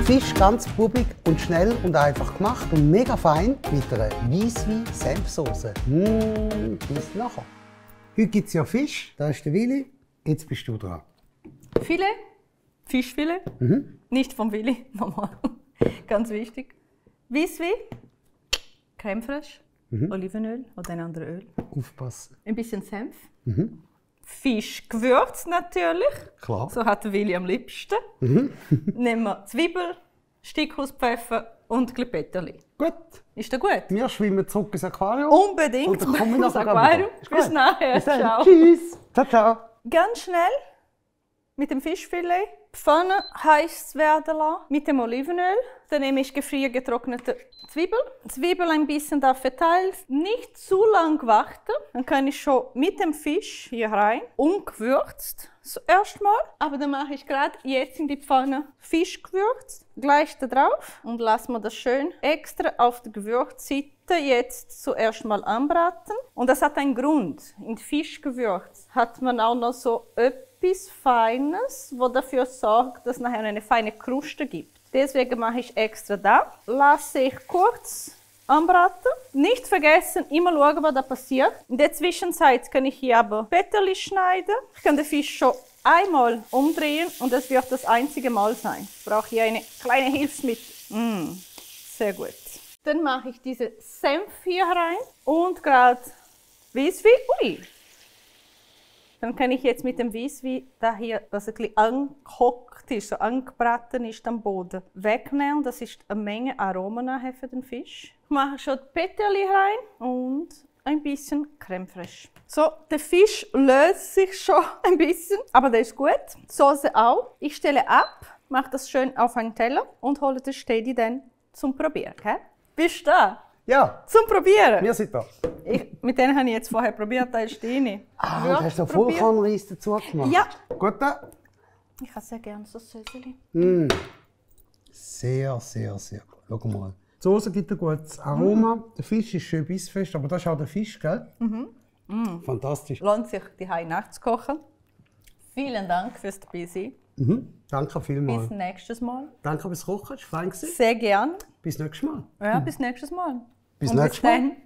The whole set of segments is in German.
Fisch ganz bubig und schnell und einfach gemacht und mega fein mit einer Weisswein-Senfsoße. Bis nachher. Heute gibt es ja Fisch, da ist der Willi, jetzt bist du dran. Filet, Fischfilet, nicht vom Willi, nochmal, ganz wichtig. Weisswein, Creme fraiche, Olivenöl oder ein anderes Öl. Aufpassen. Ein bisschen Senf. Fischgewürz natürlich. Klar. So hat der Willi am liebsten. Nehmen wir Zwiebel, Stückhauspfeffer und ein bisschen Peterli. Gut. Ist das gut? Wir schwimmen zurück ins Aquarium. Unbedingt. Und dann komme ich ins nachher Aquarium. wieder. Bis nachher. Bis dann. Ciao. Tschüss. Ciao, ciao. Ganz schnell mit dem Fischfilet die Pfanne heiß werden lassen mit dem Olivenöl. Dann nehme ich gefriergetrocknete Zwiebel. Zwiebel ein bisschen da verteilt. Nicht zu lang warten. Dann kann ich schon mit dem Fisch hier rein. Ungewürzt zuerst mal. Aber dann mache ich gerade jetzt in die Pfanne Fischgewürz. Gleich da drauf. Und lassen wir das schön extra auf der Gewürzseite jetzt zuerst mal anbraten. Und das hat einen Grund. In Fischgewürz hat man auch noch so etwas Feines, das dafür sorgt, dass es nachher eine feine Kruste gibt. Deswegen mache ich extra da. Lasse ich kurz anbraten. Nicht vergessen, immer schauen, was da passiert. In der Zwischenzeit kann ich hier aber Peterli schneiden. Ich kann den Fisch schon einmal umdrehen und das wird das einzige Mal sein. Ich brauche hier eine kleine Hilfsmittel. Sehr gut. Dann mache ich diese Senf hier rein und gerade Weisswein. Ui! Dann kann ich jetzt mit dem Weisswein da hier, was ein bisschen angehockt ist, so angebraten ist am Boden, wegnehmen. Das ist eine Menge Aromen nachher für den Fisch. Ich mache schon die Peterli rein und ein bisschen Creme fraiche. So, der Fisch löst sich schon ein bisschen, aber der ist gut. Die Soße auch. Ich stelle ab, mache das schön auf einen Teller und hole den Steady dann zum Probieren. Okay? Bist du da? Ja. Zum Probieren? Wir sind da. Mit denen habe ich jetzt vorher probiert, da ist die rein. Du hast da Vollkornreis dazu gemacht? Ja. Gut. Ich habe sehr gerne so Söseli. Sehr, sehr, sehr gut. Schau mal. Die Soße gibt ein gutes Aroma. Der Fisch ist schön bissfest, aber das ist auch der Fisch, gell? Fantastisch. Lohnt sich, die Hai nachzukochen. Vielen Dank fürs Dabeisein. Danke vielmals. Bis nächstes Mal. Danke fürs Kochen, es war fein. Sehr gerne. Bis nächstes Mal. Ja, bis nächstes Mal. Bis Und nächstes bis Mal. dann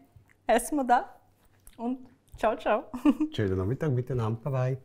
essen wir da. Und ciao, ciao. Schönen Nachmittag miteinander. Bye bye.